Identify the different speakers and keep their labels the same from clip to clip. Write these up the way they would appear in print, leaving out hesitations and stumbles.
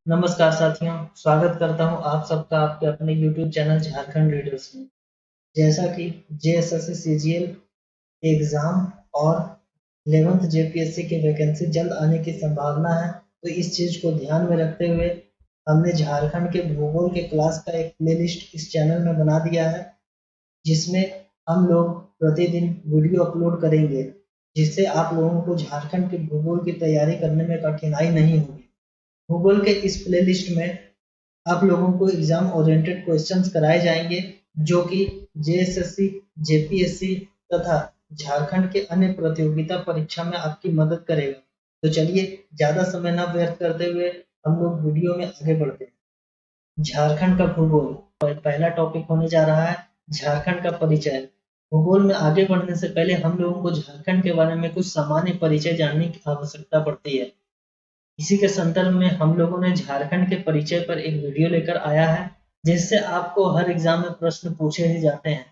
Speaker 1: नमस्कार साथियों, स्वागत करता हूं आप सबका आपके अपने YouTube चैनल झारखंड रीडर्स में। जैसा कि जेएसएससी सीजीएल एग्जाम और 11th जेपीएससी की वैकेंसी जल्द आने की संभावना है, तो इस चीज को ध्यान में रखते हुए हमने झारखंड के भूगोल के क्लास का एक प्लेलिस्ट इस चैनल में बना दिया है, जिसमें हम लोग प्रतिदिन वीडियो अपलोड करेंगे, जिससे आप लोगों को झारखंड के भूगोल की तैयारी करने में कठिनाई नहीं होगी। भूगोल के इस प्लेलिस्ट में आप लोगों को एग्जाम ओरिएंटेड क्वेश्चंस कराए जाएंगे, जो कि जेएसएससी, जेपीएससी तथा झारखंड के अन्य प्रतियोगिता परीक्षा में आपकी मदद करेगा। तो चलिए ज्यादा समय न व्यर्थ करते हुए हम लोग वीडियो में आगे बढ़ते हैं। झारखंड का भूगोल पहला टॉपिक होने जा रहा है, झारखंड का परिचय। भूगोल में आगे बढ़ने से पहले हम लोगों को झारखंड के बारे में कुछ सामान्य परिचय जानने की आवश्यकता पड़ती है। इसी के संदर्भ में हम लोगों ने झारखंड के परिचय पर एक वीडियो लेकर आया है, जिससे आपको हर एग्जाम में प्रश्न पूछे ही जाते हैं।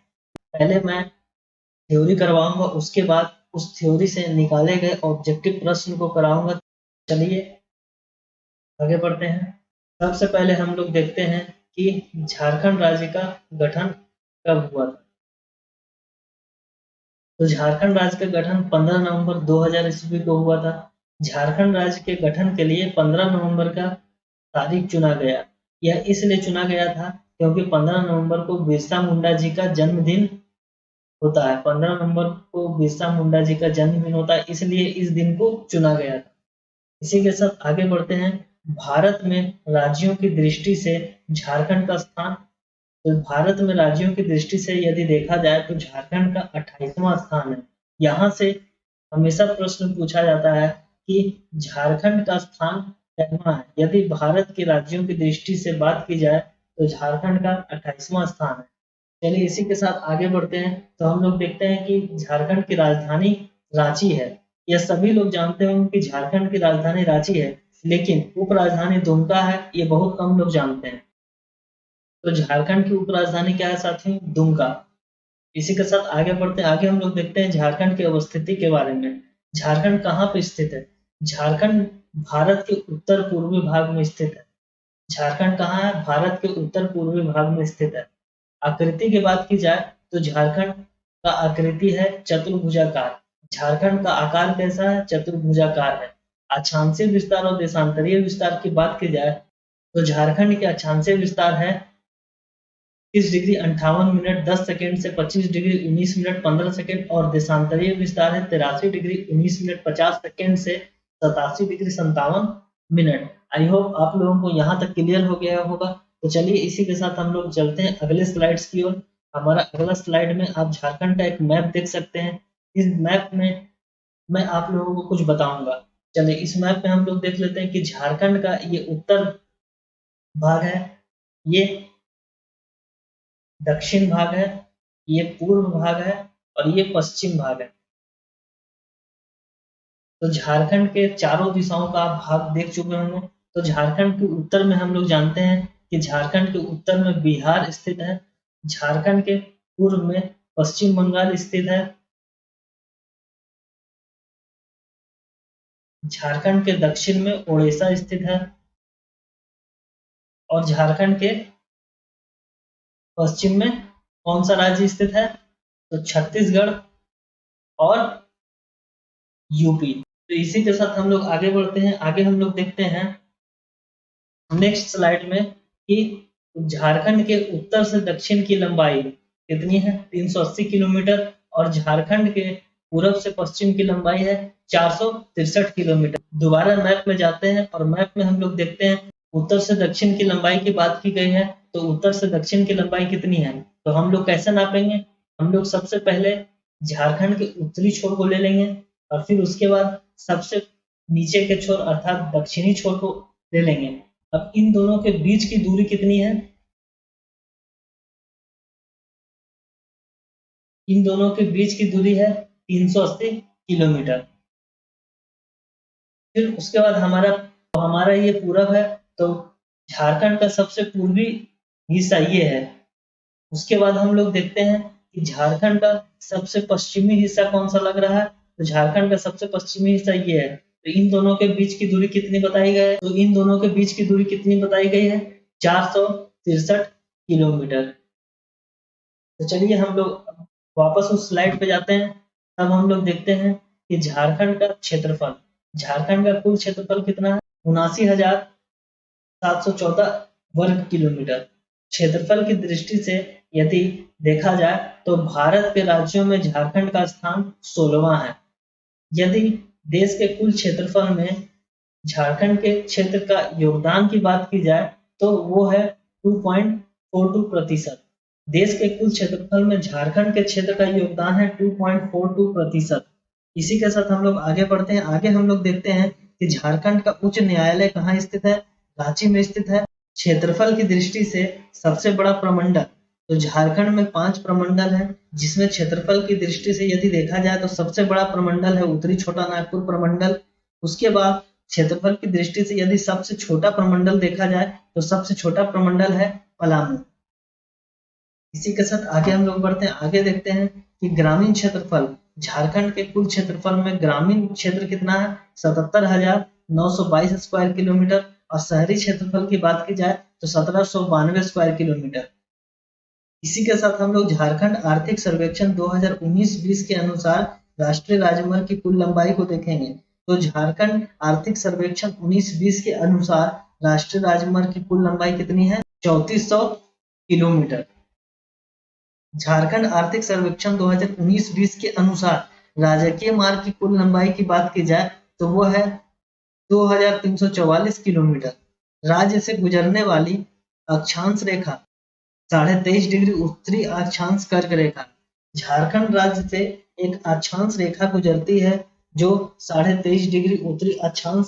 Speaker 1: पहले मैं थ्योरी करवाऊंगा, उसके बाद उस थ्योरी से निकाले गए ऑब्जेक्टिव प्रश्न को कराऊंगा। चलिए आगे बढ़ते हैं। सबसे पहले हम लोग देखते हैं कि झारखंड राज्य का गठन कब हुआ था। तो झारखंड राज्य का गठन 15 नवंबर 2000 ईस्वी को हुआ था। झारखंड राज्य के गठन के लिए 15 नवंबर का तारीख चुना गया। यह इसलिए चुना गया था क्योंकि 15 नवंबर को बिरसा मुंडा जी का जन्मदिन होता है। 15 नवंबर को बिरसा मुंडा जी का जन्मदिन होता है, इसलिए इस दिन को चुना गया था। इसी के साथ आगे बढ़ते हैं। भारत में राज्यों की दृष्टि से झारखंड का स्थान, तो भारत में राज्यों की दृष्टि से यदि देखा जाए तो झारखंड का 28वां स्थान है। यहाँ से हमेशा प्रश्न पूछा जाता है कि झारखंड का स्थान कितना है। यदि भारत के राज्यों की दृष्टि से बात की जाए तो झारखंड का 28वां स्थान है। चलिए इसी के साथ आगे बढ़ते हैं। तो हम लोग देखते हैं कि झारखंड की राजधानी रांची है। यह सभी लोग जानते होंगे कि झारखंड की राजधानी रांची है, लेकिन उप राजधानी दुमका है, ये बहुत कम लोग जानते हैं। तो झारखंड की उपराजधानी क्या है साथियों? दुमका। इसी के साथ आगे बढ़ते हैं। आगे हम लोग देखते हैं झारखंड की अवस्थिति के बारे में। झारखंड कहाँ पे स्थित है? झारखंड भारत के उत्तर पूर्वी भाग में स्थित है। झारखंड कहाँ है? भारत के उत्तर पूर्वी भाग में स्थित है। आकृति की बात की जाए तो झारखंड का आकृति है चतुर्भुजाकार। झारखंड का आकार कैसा है? चतुर्भुजाकार है। अक्षांशीय विस्तार और देशांतरीय विस्तार की बात की जाए तो झारखंड के अक्षांशीय विस्तार है 30 डिग्री 58 मिनट 10 सेकंड से 25 डिग्री 19 मिनट 15 सेकंड, और देशांतरीय विस्तार है 83 डिग्री 19 मिनट 50 सेकंड से 87 डिग्री 57 मिनट। आई होप आप लोगों को यहाँ तक क्लियर हो गया होगा। तो चलिए इसी के साथ हम लोग चलते हैं अगले स्लाइड्स की ओर। हमारा अगला स्लाइड में आप झारखंड का एक मैप देख सकते हैं। इस मैप में मैं आप लोगों को कुछ बताऊंगा। चलिए इस मैप में हम लोग देख लेते हैं कि झारखंड का ये उत्तर भाग है, ये दक्षिण भाग है, ये पूर्व भाग है और ये पश्चिम भाग है। तो झारखंड के चारों दिशाओं का आप भाग देख चुके होंगे। तो झारखंड के उत्तर में हम लोग जानते हैं कि झारखंड के उत्तर में बिहार स्थित है। झारखंड के पूर्व में पश्चिम बंगाल स्थित है। झारखंड के दक्षिण में उड़ीसा स्थित है और झारखंड के पश्चिम में कौन सा राज्य स्थित है? तो छत्तीसगढ़ और यूपी। तो इसी के साथ हम लोग आगे बढ़ते हैं। आगे हम लोग देखते हैं नेक्स्ट स्लाइड में कि झारखंड के उत्तर से दक्षिण की लंबाई कितनी है? 380 किलोमीटर। और झारखंड के पूरब से पश्चिम की लंबाई है 463 किलोमीटर। दोबारा मैप में जाते हैं और मैप में हम लोग देखते हैं उत्तर से दक्षिण की लंबाई की बात की गई है। तो उत्तर से दक्षिण की लंबाई कितनी है? तो हम लोग कैसे नापेंगे? हम लोग सबसे पहले झारखंड के उत्तरी छोर को ले लेंगे और फिर उसके बाद सबसे नीचे के छोर अर्थात दक्षिणी छोर को ले लेंगे। अब इन दोनों के बीच की दूरी कितनी है? इन दोनों के बीच की दूरी है 380 किलोमीटर। फिर उसके बाद हमारा ये पूरब है, तो झारखंड का सबसे पूर्वी हिस्सा ये है। उसके बाद हम लोग देखते हैं कि झारखंड का सबसे पश्चिमी हिस्सा कौन सा लग रहा है। तो झारखंड का सबसे पश्चिमी हिस्सा ये है। तो इन दोनों के बीच की दूरी कितनी बताई गई है? तो इन दोनों के बीच की दूरी कितनी बताई गई है? 463 किलोमीटर। तो चलिए हम लोग वापस उस स्लाइड पे जाते हैं। अब हम लोग देखते हैं कि झारखंड का क्षेत्रफल, झारखंड का कुल क्षेत्रफल कितना है? 79,714 वर्ग किलोमीटर। क्षेत्रफल की दृष्टि से यदि देखा जाए तो भारत के राज्यों में झारखंड का स्थान 16वां है। यदि देश के कुल क्षेत्रफल में झारखंड के क्षेत्र का योगदान की बात की जाए तो वो है 2.42%। देश के कुल क्षेत्रफल में झारखंड के क्षेत्र का योगदान है 2.42%। इसी के साथ हम लोग आगे बढ़ते हैं। आगे हम लोग देखते हैं कि झारखंड का उच्च न्यायालय कहाँ स्थित है? रांची में स्थित है। क्षेत्रफल की दृष्टि से सबसे बड़ा प्रमंडल, तो झारखंड में 5 प्रमंडल हैं, जिसमें क्षेत्रफल की दृष्टि से यदि देखा जाए तो सबसे बड़ा प्रमंडल है उत्तरी छोटा नागपुर प्रमंडल। उसके बाद क्षेत्रफल की दृष्टि से यदि सबसे छोटा प्रमंडल देखा जाए तो सबसे छोटा प्रमंडल है पलामू। इसी के साथ आगे हम लोग बढ़ते हैं। आगे देखते हैं कि ग्रामीण क्षेत्रफल, झारखंड के कुल क्षेत्रफल में ग्रामीण क्षेत्र कितना है? 77,922 स्क्वायर किलोमीटर। और शहरी क्षेत्रफल की बात की जाए तो 1792 स्क्वायर किलोमीटर। इसी के साथ हम लोग झारखंड आर्थिक सर्वेक्षण 2019-20 के अनुसार राष्ट्रीय राजमार्ग की कुल लंबाई को देखेंगे। तो झारखंड आर्थिक सर्वेक्षण 19-20 के अनुसार राष्ट्रीय राजमार्ग की कुल लंबाई कितनी है? 3400 किलोमीटर। झारखंड आर्थिक सर्वेक्षण 2019-20 के अनुसार राजकीय मार्ग की कुल लंबाई की बात की जाए तो वो है 2344 किलोमीटर। राज्य से गुजरने वाली अक्षांश रेखा 23.5 डिग्री उत्तरी अक्षांश कर्क रेखा। झारखंड राज्य से एक अक्षांश रेखा गुजरती है जो 23.5 डिग्री उत्तरी अक्षांश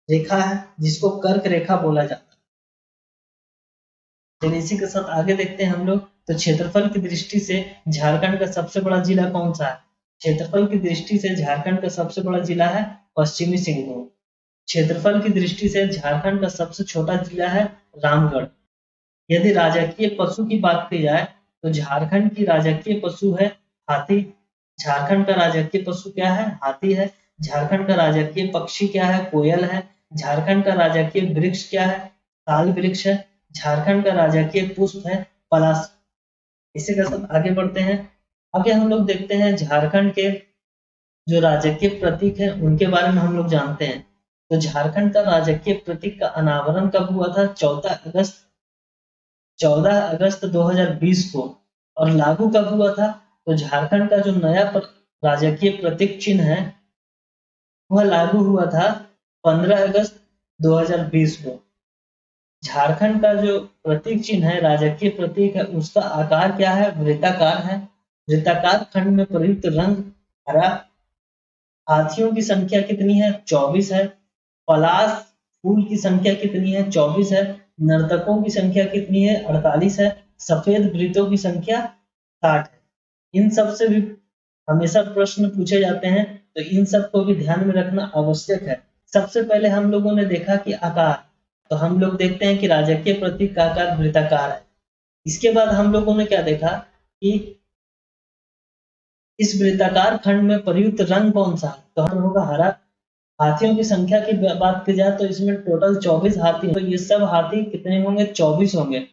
Speaker 1: रेखा है, जिसको कर्क रेखा बोला जाता है। चलिए इसी के साथ आगे देखते हैं हम लोग। तो क्षेत्रफल की दृष्टि से झारखंड का सबसे बड़ा जिला कौन सा है? क्षेत्रफल की दृष्टि से झारखंड का सबसे बड़ा जिला है पश्चिमी सिंहभूम। क्षेत्रफल की दृष्टि से झारखंड का सबसे छोटा जिला है रामगढ़। यदि राजकीय पशु की बात की जाए तो झारखंड की राजकीय पशु है हाथी। झारखंड का राजकीय पशु क्या है? हाथी है। झारखंड का राजकीय पक्षी क्या है? कोयल है। झारखंड का राजकीय वृक्ष क्या है? ताल वृक्ष है। झारखंड का राजकीय पुष्प है पलाश। इसी के साथ आगे बढ़ते हैं। आगे हम लोग देखते हैं झारखंड के जो राजकीय प्रतीक है उनके बारे में हम लोग जानते हैं। तो झारखंड का राजकीय प्रतीक का अनावरण कब हुआ था? 14 अगस्त 2020 को। और लागू कब हुआ था? तो झारखंड का जो नया राजकीय प्रतीक चिन्ह है वह लागू हुआ था 15 अगस्त 2020 को। झारखंड का जो प्रतीक चिन्ह है, राजकीय प्रतीक है, उसका आकार क्या है? वृत्ताकार है। वृत्ताकार खंड में प्रयुक्त रंग हरा। हाथियों की संख्या कितनी है? 24 है। पलाश फूल की संख्या कितनी है? 24 है। नर्तकों की संख्या कितनी है? 48 है। सफेद वृत्तों की संख्या 60 है। इन सब से भी हमेशा प्रश्न पूछे जाते हैं, तो इन सब को भी ध्यान में रखना आवश्यक है। सबसे पहले हम लोगों ने देखा कि आकार, तो हम लोग देखते हैं कि राजकीय प्रतीक का आकार वृत्ताकार है। इसके बाद हम लोगों ने क्या देखा कि इस वृत्ताकार खंड में प्रयुक्त रंग कौन सा है? तो हम होगा हरा। हाथियों की संख्या की बात की जाए तो इसमें टोटल 24 हाथी हैं। तो ये सब हाथी कितने होंगे? 24 होंगे।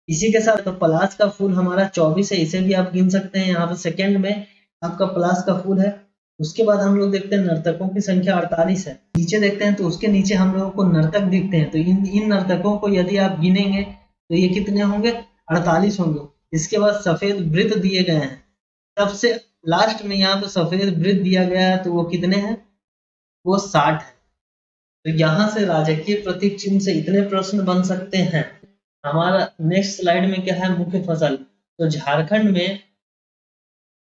Speaker 1: इसी के साथ तो पलाश का फूल हमारा 24 है, इसे भी आप गिन सकते हैं। यहाँ पे सेकंड में आपका पलाश का फूल है। उसके बाद हम लोग देखते हैं नर्तकों की संख्या 48 है। नीचे देखते हैं तो उसके नीचे हम लोगों को नर्तक दिखते हैं। तो इन नर्तकों को यदि आप गिनेंगे तो ये कितने होंगे? 48 होंगे। इसके बाद सफेद वृत्त दिए गए हैं। सबसे लास्ट में यहाँ पे सफेद वृत्त दिया गया है, तो वो कितने हैं? वो 60 है। तो यहाँ से राजकीय प्रतीक चिन्ह से इतने प्रश्न बन सकते हैं। हमारा नेक्स्ट स्लाइड में क्या है? मुख्य फसल। तो झारखंड में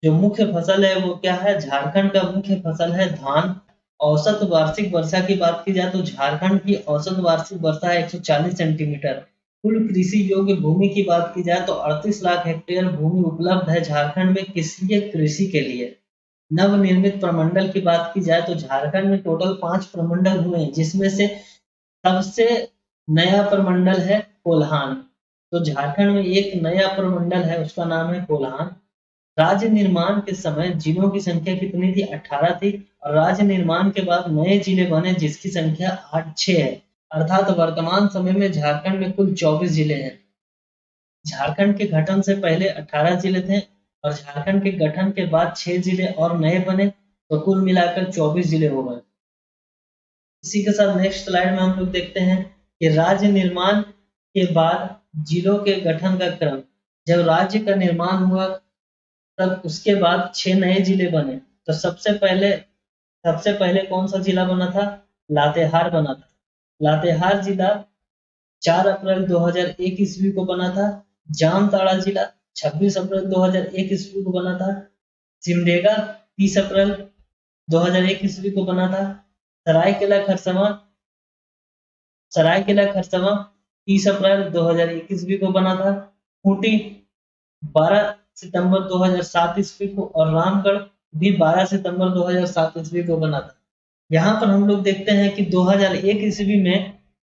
Speaker 1: जो मुख्य फसल है वो क्या है? झारखंड का मुख्य फसल है धान। औसत वार्षिक वर्षा की बात की जाए तो झारखंड की औसत वार्षिक वर्षा है 140 सेंटीमीटर। कुल कृषि योग्य भूमि की बात की जाए तो 38 लाख हेक्टेयर भूमि उपलब्ध है झारखंड में किसी कृषि के लिए। नवनिर्मित प्रमंडल की बात की जाए तो झारखंड में टोटल 5 प्रमंडल हुए हैं, जिसमें से सबसे नया प्रमंडल है कोल्हान। तो झारखंड में एक नया प्रमंडल है, उसका नाम है कोल्हान। राज्य निर्माण के समय जिलों की संख्या कितनी थी? 18 थी। और राज्य निर्माण के बाद नए जिले बने जिसकी संख्या 6 है। अर्थात वर्तमान समय में झारखंड में कुल 24 जिले हैं। झारखंड के गठन से पहले 18 जिले थे और झारखंड के गठन के बाद 6 जिले और नए बने, तो कुल मिलाकर 24 जिले हो गए। इसी के साथ नेक्स्ट स्लाइड में हम लोग देखते हैं कि राज्य निर्माण के बाद जिलों के गठन का क्रम। जब राज्य का निर्माण हुआ तब उसके बाद 6 नए जिले बने। तो सबसे पहले कौन सा जिला बना था? लातेहार बना था। लातेहार जिला 4 अप्रैल 2001 ईस्वी को बना था। जामताड़ा जिला 26 अप्रैल 2001 ईस्वी को बना था। सिमडेगा 30 अप्रैल 2001 ईस्वी को बना था। सरायकेला खरसावां 30 अप्रैल 2001 ईस्वी को बना था। खूंटी 12 सितंबर 2007 ईस्वी को और रामगढ़ भी 12 सितंबर 2007 ईस्वी को बना था। यहाँ पर हम लोग देखते हैं कि 2001 ईस्वी में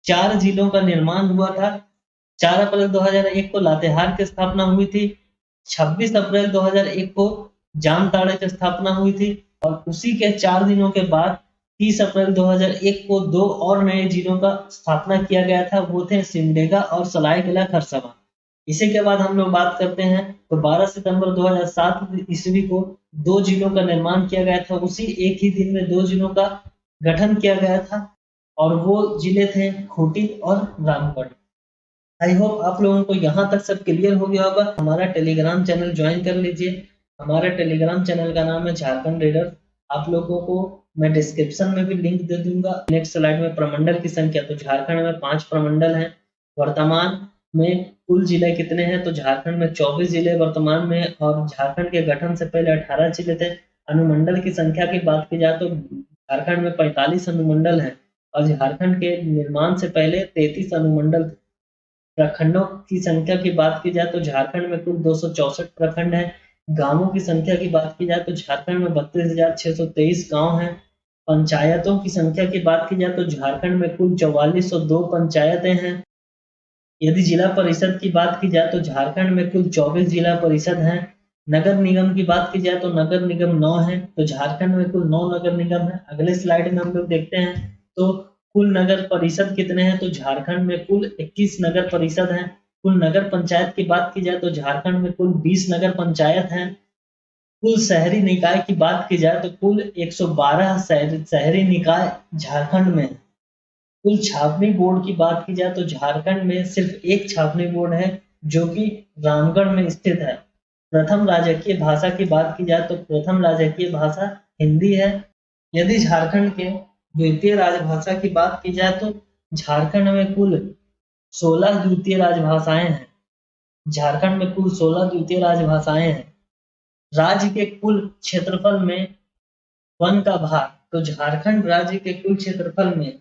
Speaker 1: 4 जिलों का निर्माण हुआ था। 4 अप्रैल 2001 को लातेहार की स्थापना हुई थी। 26 अप्रैल 2001 को जामताड़ा की स्थापना हुई थी और उसी के 4 दिनों के बाद 30 अप्रैल 2001 को 2 और नए जिलों का स्थापना किया गया था। वो थे सिमडेगा और सरायकेला खरसावां। इसी के बाद हम लोग बात करते हैं तो 12 सितंबर 2007 ईस्वी को 2 जिलों का निर्माण किया गया था। उसी एक ही दिन में 2 जिलों का गठन किया गया था और वो जिले थे खूंटी और रामगढ़। आई होप आप लोगों को यहाँ तक सब क्लियर हो गया होगा। हमारा टेलीग्राम चैनल ज्वाइन कर लीजिए। हमारे टेलीग्राम चैनल का नाम है झारखंड रीडर। आप लोगों को मैं डिस्क्रिप्शन में भी लिंक दे दूंगा। नेक्स्ट स्लाइड में प्रमंडल की संख्या, तो झारखंड में 5 प्रमंडल हैं। वर्तमान में कुल जिले कितने हैं? तो झारखंड में 24 जिले वर्तमान में और झारखंड के गठन से पहले 18 जिले थे। अनुमंडल की संख्या की बात की जाए तो झारखंड में 45 अनुमंडल है और झारखंड के निर्माण से पहले 33 अनुमंडल थे। प्रखंडों की संख्या की बात की जाए तो झारखंड में कुल 264 प्रखंड हैं। गांवों की संख्या की बात की जाए तो झारखंड में 32,623 गांव हैं। पंचायतों की संख्या की बात की जाए तो झारखंड में कुल 4402 पंचायतें हैं। यदि जिला परिषद की बात की जाए तो झारखंड में कुल 24 जिला परिषद हैं। नगर निगम की बात की जाए तो नगर निगम 9 है, तो झारखंड में कुल 9 नगर निगम है। अगले स्लाइड में हम लोग देखते हैं तो कुल नगर परिषद कितने हैं? तो झारखंड में कुल 21 नगर परिषद हैं। कुल नगर पंचायत की बात की जाए तो झारखंड में कुल 20 नगर पंचायत हैं। कुल शहरी निकाय की बात की जाए तो कुल 112 शहरी निकाय झारखंड में। कुल छावनी बोर्ड की बात की जाए तो झारखंड में सिर्फ एक छावनी बोर्ड है जो कि रामगढ़ में स्थित है। प्रथम राजकीय भाषा की बात की जाए तो प्रथम राजकीय भाषा हिंदी है। यदि झारखंड के द्वितीय राजभाषा की बात की जाए तो झारखंड में कुल 16 द्वितीय राजभाषाएं हैं। झारखंड में कुल 16 द्वितीय राजभाषाएं हैं। राज्य के कुल क्षेत्रफल में वन का भाग, तो झारखंड राज्य के कुल क्षेत्रफल में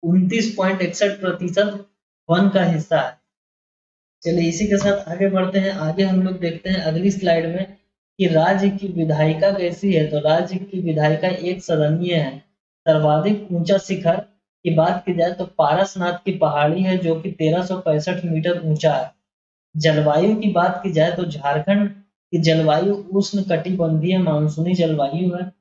Speaker 1: 29.61% वन का हिस्सा है। चलिए इसी के साथ आगे बढ़ते हैं। आगे हम लोग देखते हैं अगली स्लाइड में कि राज्य की विधायिका कैसी है। तो राज्य की विधायिका एक सदनीय है। सर्वाधिक ऊंचा शिखर की बात की जाए तो पारसनाथ की पहाड़ी है जो कि 1365 मीटर ऊंचा है। जलवायु की बात की जाए तो झारखंड की जलवायु उष्ण कटिबंधीय मानसूनी जलवायु है।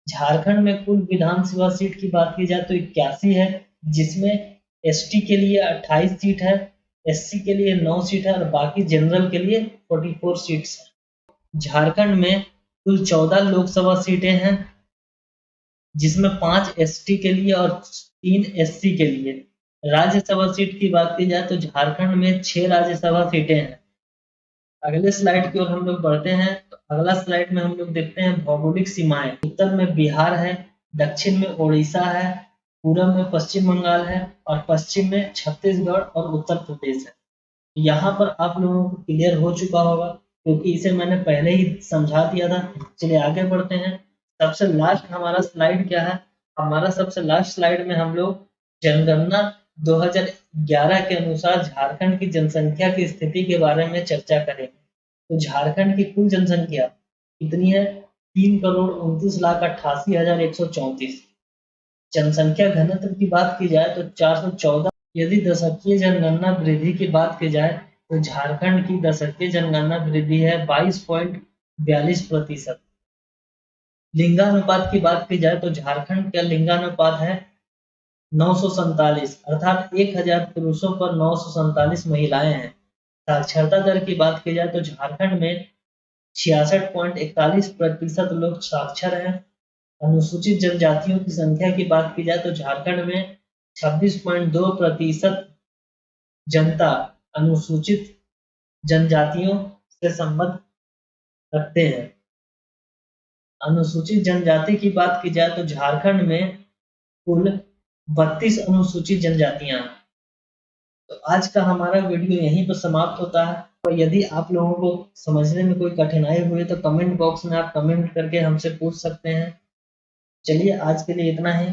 Speaker 1: झारखंड में कुल विधानसभा सीट की बात की जाए तो 81 है, जिसमें एसटी के लिए 28 सीट है, एससी के लिए 9 सीट है और बाकी जनरल के लिए 44 सीट्स हैं। झारखंड में कुल 14 लोकसभा सीटें हैं, जिसमें 5 एसटी के लिए और 3 एससी के लिए। राज्यसभा सीट की बात की जाए तो झारखंड में 6 राज्यसभा सीटें हैं। अगले स्लाइड की ओर हम लोग बढ़ते हैं तो अगला स्लाइड में हम लोग देखते हैं भौगोलिक सीमाएं। उत्तर में बिहार है, दक्षिण में उड़ीसा है, पूरब में पश्चिम बंगाल है और पश्चिम में छत्तीसगढ़ और उत्तर प्रदेश है। यहाँ पर आप लोगों को क्लियर हो चुका होगा क्योंकि इसे मैंने पहले ही समझा दिया था। चलिए आगे बढ़ते हैं। सबसे लास्ट हमारा स्लाइड क्या है? हमारा सबसे लास्ट स्लाइड में हम लोग जनगणना 2011 के अनुसार झारखंड की जनसंख्या की स्थिति के बारे में चर्चा करेंगे। तो झारखंड की कुल जनसंख्या कितनी है? 3,29,88,134। जनसंख्या घनत्व की बात की जाए तो 414। यदि दशकीय जनगणना वृद्धि की बात की जाए तो झारखंड की दशकीय जनगणना वृद्धि है 42%। लिंगानुपात की बात की जाए तो झारखंड का लिंगानुपात है 947, अर्थात 1000 पुरुषों पर 947 महिलाएं हैं। साक्षरता दर की बात की जाए तो झारखंड में 66.41% लोग साक्षर हैं। अनुसूचित जनजातियों की संख्या की बात की जाए तो झारखंड में 26.2% जनता अनुसूचित जनजातियों से संबंध रखते हैं। अनुसूचित जनजाति की बात की जाए तो झारखंड में कुल 32 अनुसूचित जनजातियां हैं। तो आज का हमारा वीडियो यहीं पर समाप्त होता है। और यदि आप लोगों को समझने में कोई कठिनाई हुई तो कमेंट बॉक्स में आप कमेंट करके हमसे पूछ सकते हैं। चलिए आज के लिए इतना ही।